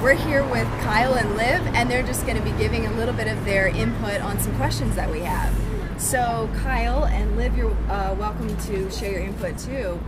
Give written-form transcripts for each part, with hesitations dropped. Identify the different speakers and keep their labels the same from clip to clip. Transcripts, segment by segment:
Speaker 1: we're here with Kyle and Liv, and they're just going to be giving a little bit of their input on some questions that we have. So Kyle and Liv, you're welcome to share your input too.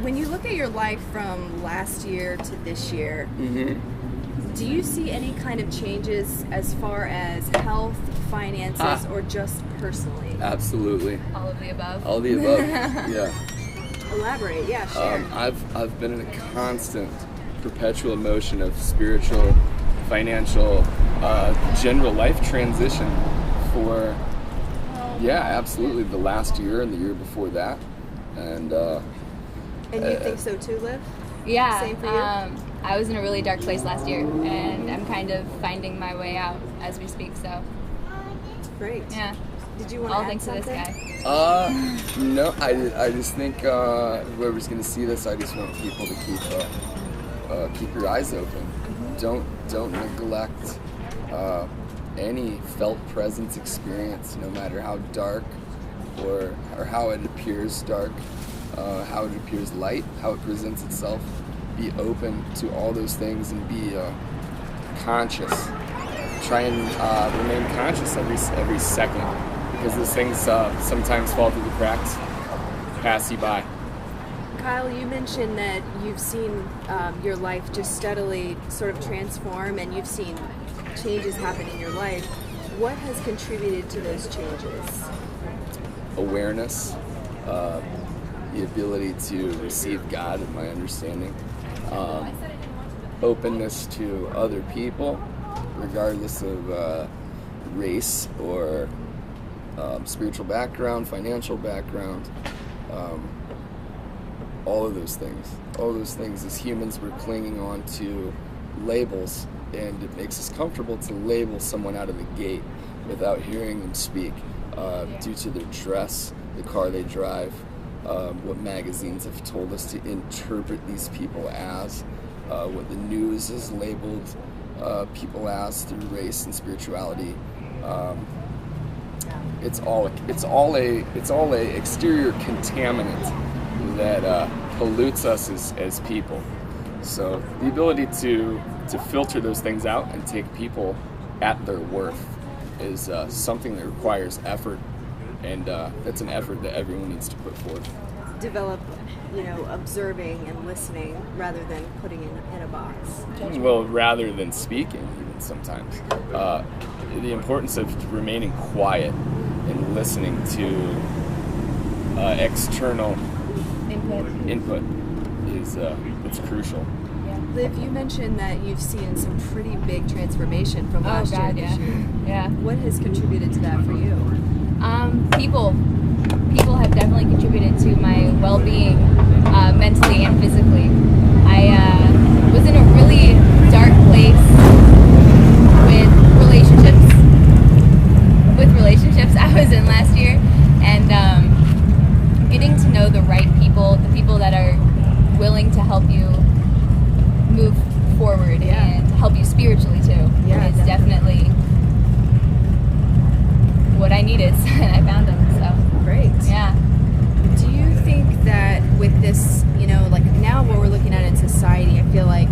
Speaker 1: When you look at your life from last year to this year, do you see any kind of changes as far as health, finances, or just personally?
Speaker 2: Absolutely.
Speaker 3: All of the above?
Speaker 2: All of the above, yeah.
Speaker 1: Elaborate, yeah, share.
Speaker 2: I've been in a constant, perpetual motion of spiritual, financial, general life transition for, absolutely, the last year and the year before that. And
Speaker 1: you think so too, Liv?
Speaker 3: Yeah.
Speaker 1: Same for you?
Speaker 3: I was in a really dark place last year, and I'm kind of finding my way out as we speak, so.
Speaker 1: Great.
Speaker 3: Yeah.
Speaker 1: Did you want
Speaker 3: All
Speaker 1: to add
Speaker 3: thanks
Speaker 1: something?
Speaker 3: to this guy.
Speaker 2: No, I just think whoever's going to see this, I just want people to keep your eyes open. Don't neglect any felt presence experience, no matter how dark or how it appears dark, how it appears light, how it presents itself. Be open to all those things and be conscious. Try and remain conscious every second, because those things sometimes fall through the cracks, pass you by.
Speaker 1: Kyle, you mentioned that you've seen your life just steadily sort of transform, and you've seen changes happen in your life. What has contributed to those changes?
Speaker 2: Awareness, the ability to receive God, in my understanding, openness to other people, regardless of race or spiritual background, financial background, all of those things. All those things, as humans, we're clinging on to labels, and it makes us comfortable to label someone out of the gate without hearing them speak, due to their dress, the car they drive, what magazines have told us to interpret these people as, what the news has labeled people as through race and spirituality. It's all a exterior contaminant that pollutes us as people. So the ability to filter those things out and take people at their worth is something that requires effort, and that's an effort that everyone needs to put forth.
Speaker 1: Develop, observing and listening rather than putting in a box.
Speaker 2: Well, rather than speaking, even sometimes. The importance of remaining quiet and listening to external input is it's crucial.
Speaker 1: Liv, you mentioned that you've seen some pretty big transformation from last year to this year.
Speaker 3: Yeah.
Speaker 1: What has contributed to that for you?
Speaker 3: People have definitely contributed to my well-being, mentally and physically. I was in a really dark place with relationships I was in last year, and getting to know the right people, the people that are willing to help you move forward and to help you spiritually too, is definitely what I needed, and I found them. So
Speaker 1: great.
Speaker 3: Yeah.
Speaker 1: Do you think that with this, like now what we're looking at in society, I feel like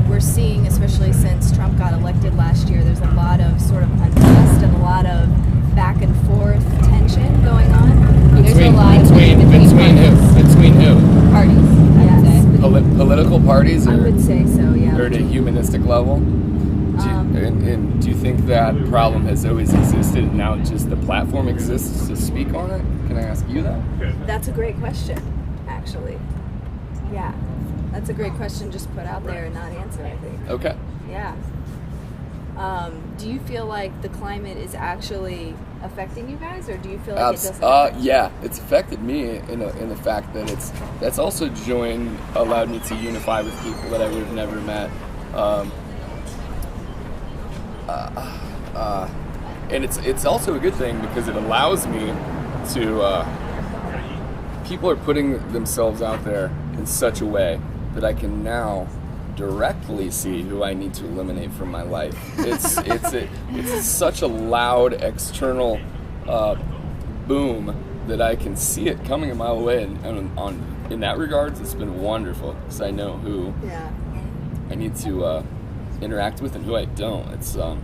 Speaker 1: we're seeing, especially since Trump got elected last year, there's a lot of sort of unrest and a lot of back and forth tension going on.
Speaker 3: There's a lot
Speaker 2: between who?
Speaker 3: Parties. I would say.
Speaker 2: Political parties, or,
Speaker 1: I would say so, yeah.
Speaker 2: or at a humanistic level. Do you think that problem has always existed, and now just the platform exists to speak on it? Can I ask you that?
Speaker 1: That's a great question, actually. Yeah, that's a great question just put out there and not answer, I think.
Speaker 2: Okay.
Speaker 1: Yeah. Do you feel like the climate is actually affecting you guys, or do you feel like it doesn't?
Speaker 2: Yeah, it's affected me in the fact that that's also allowed me to unify with people that I would have never met. And it's also a good thing because it allows me to. People are putting themselves out there in such a way that I can now directly see who I need to eliminate from my life. It's such a loud external boom that I can see it coming a mile away, and in that regards, it's been wonderful because I know who need to interact with and who I don't. It's you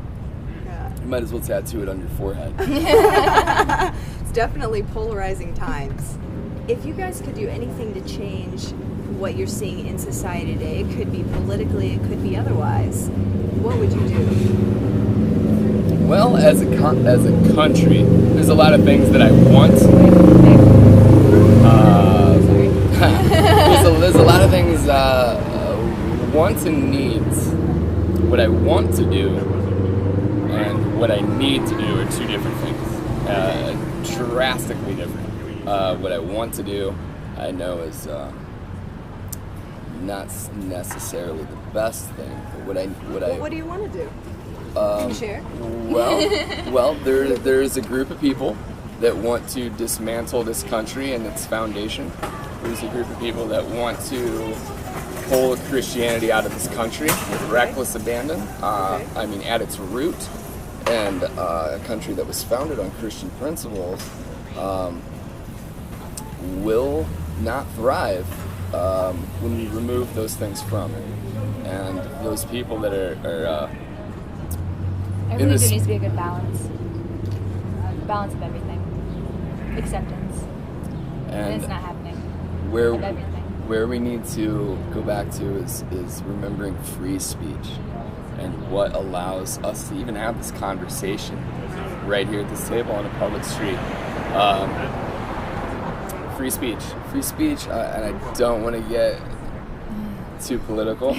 Speaker 2: might as well tattoo it on your forehead.
Speaker 1: It's definitely polarizing times. If you guys could do anything to change what you're seeing in society today, it could be politically, it could be otherwise, what would you do?
Speaker 2: Well, as a country, there's a lot of things that I want. There's a lot of things, wants and needs. What I want to do and what I need to do are two different things, drastically different. What I want to do, I know is not necessarily the best thing. But
Speaker 1: what do you want to do? Can you share?
Speaker 2: Well, there's a group of people that want to dismantle this country and its foundation. There's a group of people that want to pull Christianity out of this country with reckless abandon. I mean, at its root, and a country that was founded on Christian principles will not thrive when we remove those things from it. And those people that are
Speaker 3: I really think there needs to be a good balance. Balance of everything. Acceptance. And it's not happening.
Speaker 2: Where we need to go back to is remembering free speech and what allows us to even have this conversation right here at this table on a public street. Free speech, and I don't want to get too political,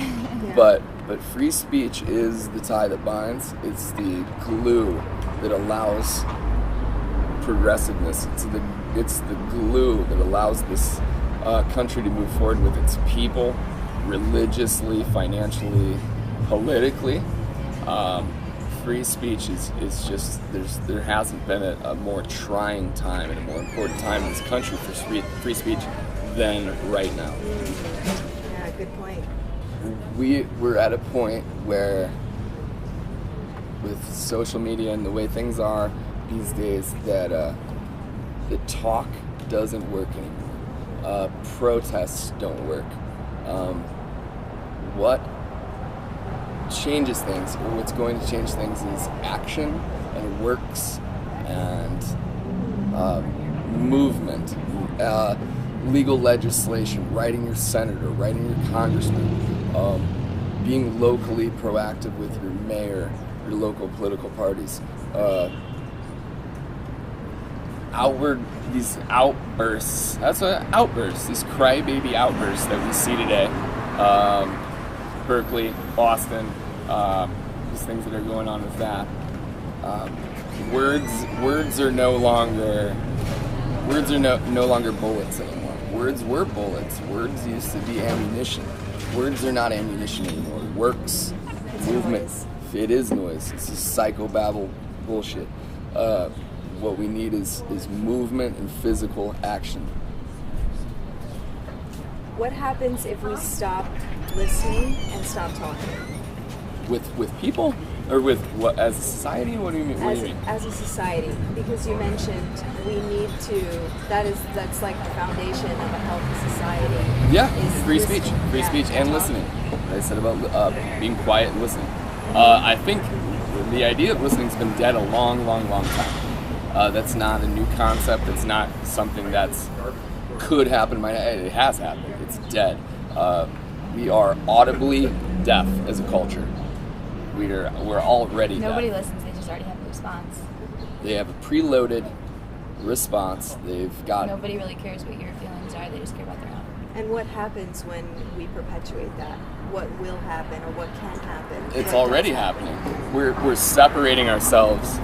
Speaker 2: but free speech is the tie that binds. It's the glue that allows progressiveness. It's the glue that allows this country to move forward with its people, religiously, financially, politically. Free speech is just, there hasn't been a more trying time and a more important time in this country for free speech than right now.
Speaker 1: Yeah, good point.
Speaker 2: We're at a point where, with social media and the way things are these days, that the talk doesn't work anymore. Protests don't work. What changes things, or what's going to change things, is action and works and movement, legal legislation, writing your senator, writing your congressman, being locally proactive with your mayor, your local political parties. These outbursts, that's what outbursts, these crybaby outbursts that we see today. Berkeley, Boston, these things that are going on with that. Words are no longer bullets anymore. Words were bullets. Words used to be ammunition. Words are not ammunition anymore. Works, movement.
Speaker 1: Noise.
Speaker 2: It is noise. It's just psychobabble bullshit. What we need is movement and physical action.
Speaker 1: What happens if we stop listening and stop talking?
Speaker 2: With people, or with what, as a society? What do you mean?
Speaker 1: As a society, because you mentioned we need to. That's like the foundation of a healthy society.
Speaker 2: Yeah, free speech and listening. I said about being quiet and listening. I think the idea of listening has been dead a long time. That's not a new concept. It's not something that's could happen. It has happened. It's dead. We are audibly deaf as a culture. We're already
Speaker 3: Nobody
Speaker 2: deaf.
Speaker 3: listens. They just already have a response.
Speaker 2: They have a preloaded response. They've got.
Speaker 3: Nobody really cares what your feelings are. They just care about their own.
Speaker 1: And what happens when we perpetuate that? What will happen, or what can happen?
Speaker 2: It's
Speaker 1: What
Speaker 2: already
Speaker 1: does happen?
Speaker 2: happening. We're separating ourselves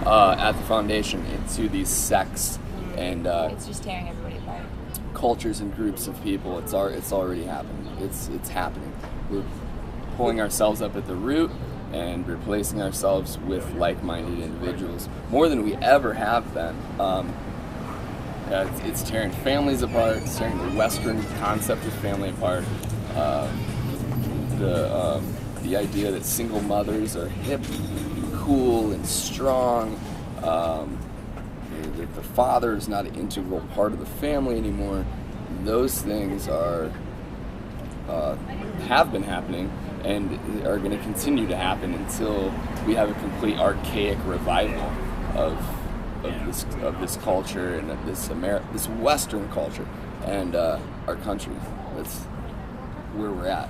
Speaker 2: at the foundation into these sects and
Speaker 3: It's just tearing everybody apart.
Speaker 2: cultures and groups of people. It's already happening. It's happening. We're pulling ourselves up at the root and replacing ourselves with like-minded individuals more than we ever have been. It's tearing families apart. It's tearing the Western concept of family apart. The idea that single mothers are hip, cool, and strong. That the father is not an integral part of the family anymore. Those things have been happening, and are going to continue to happen until we have a complete archaic revival of this culture and of this Western culture and our country. That's where we're at.